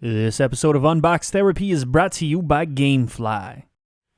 This episode of Unbox Therapy is brought to you by Gamefly.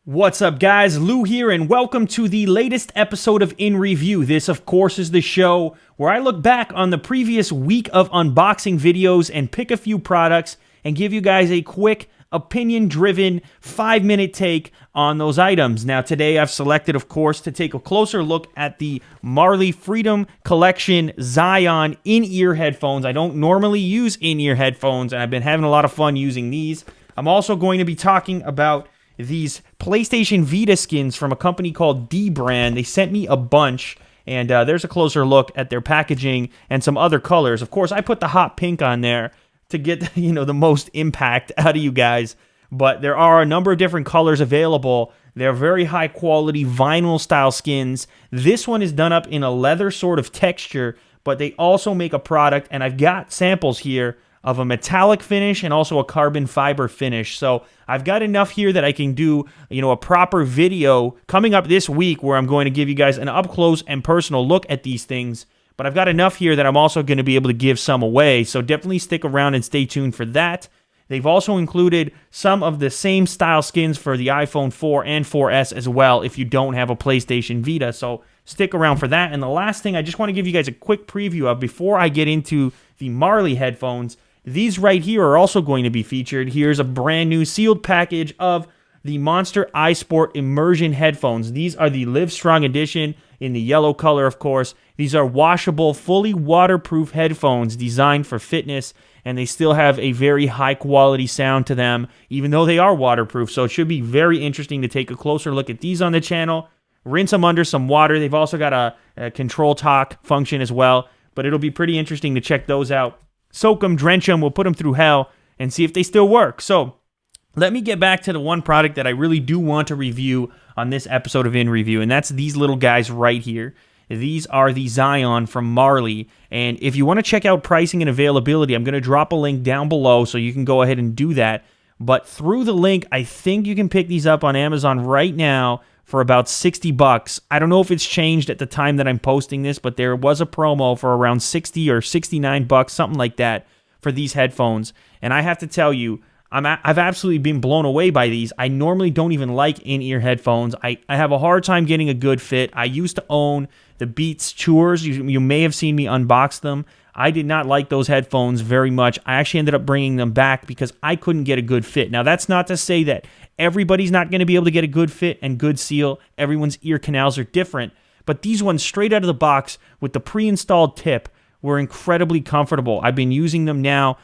What's up, guys? Lou here, and welcome to the latest episode of In Review. This, of course, is the show where I look back on the previous week of unboxing videos and pick a few products and give you guys a quick, opinion-driven, 5-minute take on those items. Now, today I've selected, of course, to take a closer look at the Marley Freedom Collection Zion in-ear headphones. I don't normally use in-ear headphones, and I've been having a lot of fun using these. I'm also going to be talking about these PlayStation Vita skins from a company called D-Brand. They sent me a bunch, and there's a closer look at their packaging and some other colors. Of course, I put the hot pink on there to get, the most impact out of you guys. But there are a number of different colors available. They're very high quality vinyl style skins. This one is done up in a leather sort of texture, but they also make a product, and I've got samples here of a metallic finish and also a carbon fiber finish. So I've got enough here that I can do, a proper video coming up this week where I'm going to give you guys an up close and personal look at these things. But I've got enough here that I'm also going to be able to give some away, so definitely stick around and stay tuned for that. They've also included some of the same style skins for the iPhone 4 and 4S as well if you don't have a PlayStation Vita, so stick around for that. And the last thing I just want to give you guys a quick preview of before I get into the Marley headphones, these right here are also going to be featured. Here's a brand new sealed package of the Monster iSport Immersion headphones. These are the Live Strong edition in the yellow color, of course. These are washable, fully waterproof headphones designed for fitness, and they still have a very high-quality sound to them, even though they are waterproof. So it should be very interesting to take a closer look at these on the channel. Rinse them under some water. They've also got a control talk function as well, but it'll be pretty interesting to check those out. Soak them, drench them, we'll put them through hell and see if they still work. So let me get back to the one product that I really do want to review on this episode of In Review, and that's these little guys right here. These are the Zion from Marley, and if you want to check out pricing and availability, I'm going to drop a link down below so you can go ahead and do that. But through the link, I think you can pick these up on Amazon right now for about $60. I don't know if it's changed at the time that I'm posting this, but there was a promo for around $60 or $69, something like that, for these headphones. And I have to tell you, I've absolutely been blown away by these. I normally don't even like in-ear headphones. I have a hard time getting a good fit. I used to own the Beats Tours. You may have seen me unbox them. I did not like those headphones very much. I actually ended up bringing them back because I couldn't get a good fit. Now, that's not to say that everybody's not going to be able to get a good fit and good seal. Everyone's ear canals are different. But these ones, straight out of the box with the pre-installed tip, were incredibly comfortable. I've been using them now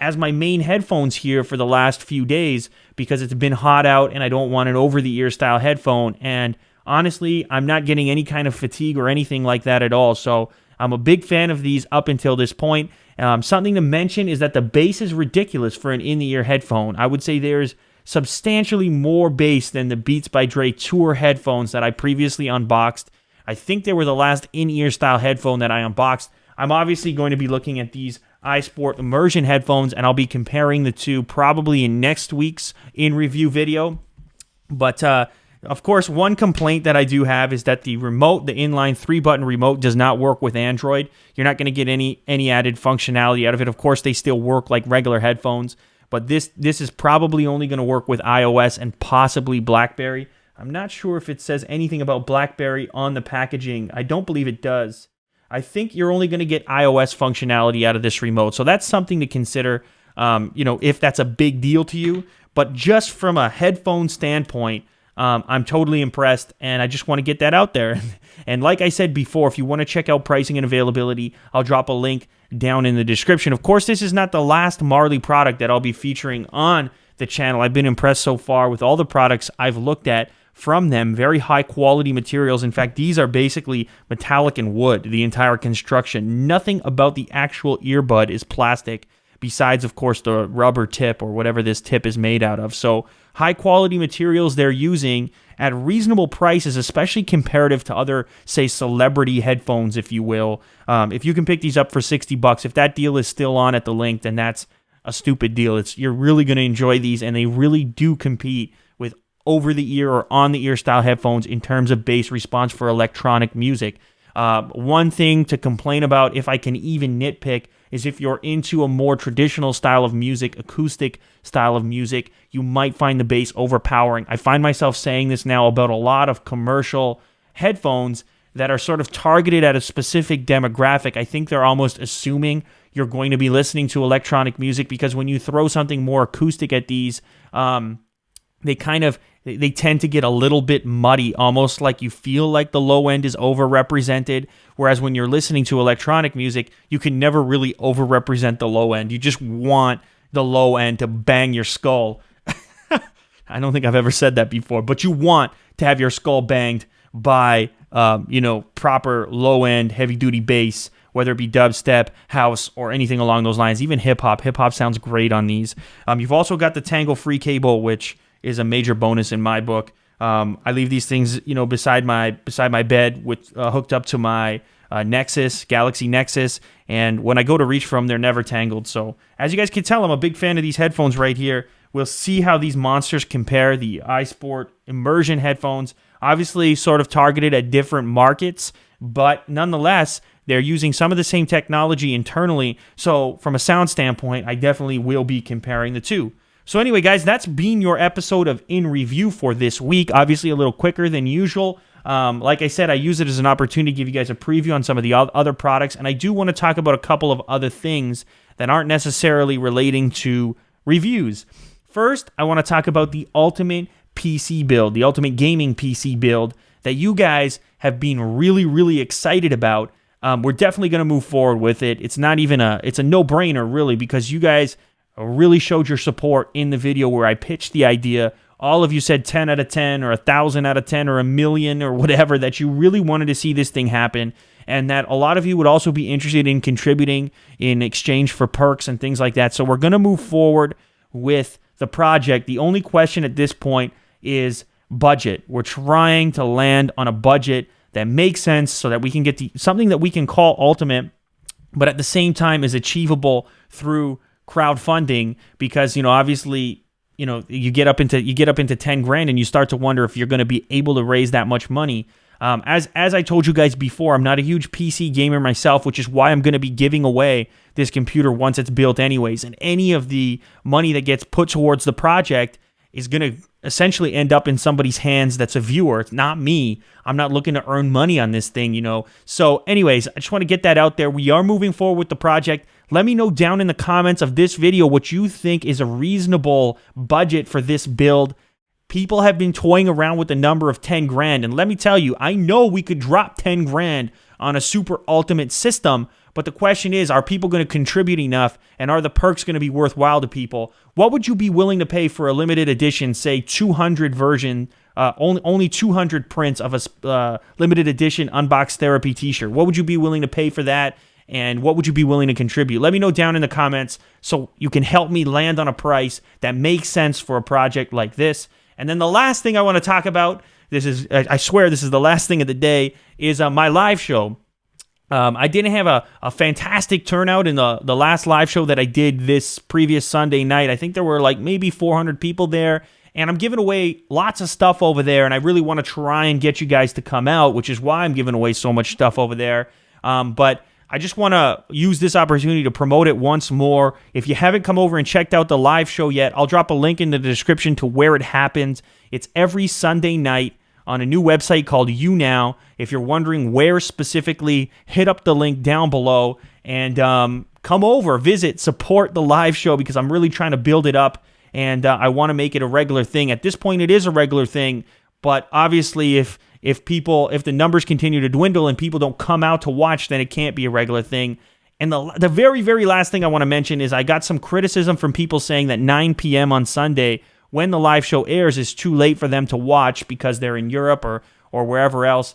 as my main headphones here for the last few days because it's been hot out and I don't want an over-the-ear style headphone. And honestly, I'm not getting any kind of fatigue or anything like that at all. So I'm a big fan of these up until this point. Something to mention is that the bass is ridiculous for an in-the-ear headphone. I would say there's substantially more bass than the Beats by Dre Tour headphones that I previously unboxed. I think they were the last in-ear style headphone that I unboxed. I'm obviously going to be looking at these iSport Immersion headphones, and I'll be comparing the two probably in next week's In Review video. But, of course, one complaint that I do have is that the remote, the inline 3-button remote, does not work with Android. You're not going to get any added functionality out of it. Of course, they still work like regular headphones, but this is probably only going to work with iOS and possibly BlackBerry. I'm not sure if it says anything about BlackBerry on the packaging. I don't believe it does. I think you're only going to get iOS functionality out of this remote. So that's something to consider, if that's a big deal to you. But just from a headphone standpoint, I'm totally impressed, and I just want to get that out there. And like I said before, if you want to check out pricing and availability, I'll drop a link down in the description. Of course, this is not the last Marley product that I'll be featuring on the channel. I've been impressed so far with all the products I've looked at from them. Very high quality materials. In fact, these are basically metallic and wood, the entire construction. Nothing about the actual earbud is plastic, besides, of course, the rubber tip or whatever this tip is made out of. So high quality materials they're using at reasonable prices, especially comparative to other, say, celebrity headphones, if you will. If you can pick these up for $60, if that deal is still on at the link, then that's a stupid deal. You're really going to enjoy these, and they really do compete with over-the-ear or on-the-ear style headphones in terms of bass response for electronic music. One thing to complain about, if I can even nitpick, is if you're into a more traditional style of music, acoustic style of music, you might find the bass overpowering. I find myself saying this now about a lot of commercial headphones that are sort of targeted at a specific demographic. I think they're almost assuming you're going to be listening to electronic music, because when you throw something more acoustic at these, they tend to get a little bit muddy, almost like you feel like the low end is overrepresented. Whereas when you're listening to electronic music, you can never really overrepresent the low end. You just want the low end to bang your skull. I don't think I've ever said that before, but you want to have your skull banged by, proper low end, heavy duty bass, whether it be dubstep, house, or anything along those lines. Even hip hop. Hip hop sounds great on these. You've also got the tangle-free cable, which is a major bonus in my book. I leave these things, beside my bed, with hooked up to my Galaxy Nexus, and when I go to reach for them, they're never tangled. So, as you guys can tell, I'm a big fan of these headphones right here. We'll see how these monsters compare. The iSport Immersion headphones, obviously sort of targeted at different markets, but nonetheless, they're using some of the same technology internally. So, from a sound standpoint, I definitely will be comparing the two. So anyway, guys, that's been your episode of In Review for this week. Obviously, a little quicker than usual. Like I said, I use it as an opportunity to give you guys a preview on some of the other products, and I do want to talk about a couple of other things that aren't necessarily relating to reviews. First, I want to talk about the ultimate PC build, the ultimate gaming PC build that you guys have been really, really excited about. We're definitely going to move forward with it. It's a no-brainer, really, because you guys really showed your support in the video where I pitched the idea. All of you said 10 out of 10 or 1,000 out of 10 or a million or whatever, that you really wanted to see this thing happen, and that a lot of you would also be interested in contributing in exchange for perks and things like that. So we're going to move forward with the project. The only question at this point is budget. We're trying to land on a budget that makes sense so that we can get something that we can call ultimate, but at the same time is achievable through crowdfunding, because obviously you get up into 10 grand and you start to wonder if you're going to be able to raise that much money. As I told you guys before, I'm not a huge PC gamer myself, which is why I'm going to be giving away this computer once it's built anyways, and any of the money that gets put towards the project is going to essentially end up in somebody's hands that's a viewer. It's not me. I'm not looking to earn money on this thing, So anyways, I just want to get that out there. We are moving forward with the project. Let me know down in the comments of this video what you think is a reasonable budget for this build. People have been toying around with the number of 10 grand, and let me tell you, I know we could drop 10 grand on a super ultimate system, but the question is, are people going to contribute enough, and are the perks going to be worthwhile to people? What would you be willing to pay for a limited edition, say 200 version, only 200 prints of a limited edition Unbox Therapy t-shirt? What would you be willing to pay for that? And what would you be willing to contribute? Let me know down in the comments so you can help me land on a price that makes sense for a project like this. And then the last thing I want to talk about, I swear this is the last thing of the day, is my live show. I didn't have a fantastic turnout in the last live show that I did this previous Sunday night. I think there were maybe 400 people there, and I'm giving away lots of stuff over there, and I really want to try and get you guys to come out, which is why I'm giving away so much stuff over there. But I just want to use this opportunity to promote it once more. If you haven't come over and checked out the live show yet, I'll drop a link in the description to where it happens. It's every Sunday night on a new website called YouNow. If you're wondering where specifically, hit up the link down below and come over, visit, support the live show, because I'm really trying to build it up, and I want to make it a regular thing. At this point, it is a regular thing, but obviously if the numbers continue to dwindle and people don't come out to watch, then it can't be a regular thing. And the very, very last thing I want to mention is I got some criticism from people saying that 9 p.m. on Sunday, when the live show airs, is too late for them to watch because they're in Europe or wherever else.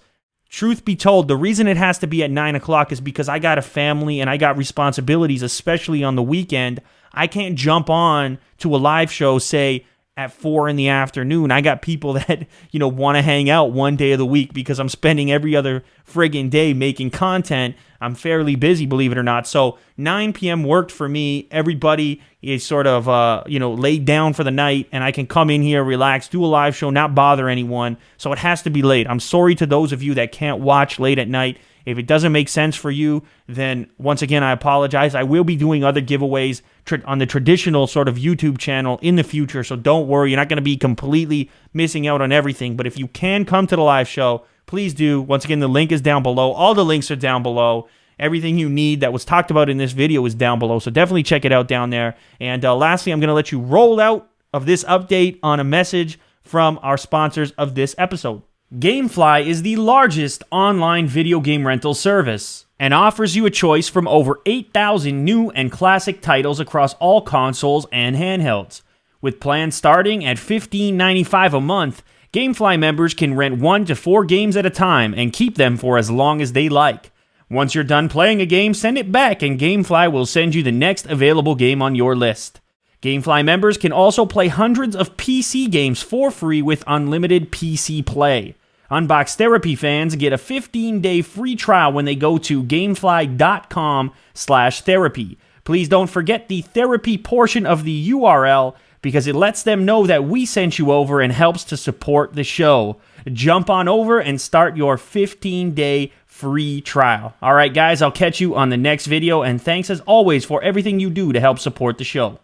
Truth be told, the reason it has to be at 9 o'clock is because I got a family and I got responsibilities, especially on the weekend. I can't jump on to a live show, say, at 4 in the afternoon. I got people that, want to hang out one day of the week because I'm spending every other friggin' day making content. I'm fairly busy, believe it or not. So 9 p.m. worked for me. Everybody is sort of, laid down for the night, and I can come in here, relax, do a live show, not bother anyone. So it has to be late. I'm sorry to those of you that can't watch late at night. If it doesn't make sense for you, then once again, I apologize. I will be doing other giveaways on the traditional sort of YouTube channel in the future, so don't worry. You're not going to be completely missing out on everything, but if you can come to the live show, please do. Once again, the link is down below. All the links are down below. Everything you need that was talked about in this video is down below, so definitely check it out down there. And lastly, I'm going to let you roll out of this update on a message from our sponsors of this episode. Gamefly is the largest online video game rental service and offers you a choice from over 8,000 new and classic titles across all consoles and handhelds. With plans starting at $15.95 a month, Gamefly members can rent 1 to 4 games at a time and keep them for as long as they like. Once you're done playing a game, send it back and Gamefly will send you the next available game on your list. Gamefly members can also play hundreds of PC games for free with unlimited PC play. Unbox Therapy fans get a 15-day free trial when they go to gamefly.com/therapy. Please don't forget the therapy portion of the URL because it lets them know that we sent you over and helps to support the show. Jump on over and start your 15-day free trial. All right, guys, I'll catch you on the next video, and thanks as always for everything you do to help support the show.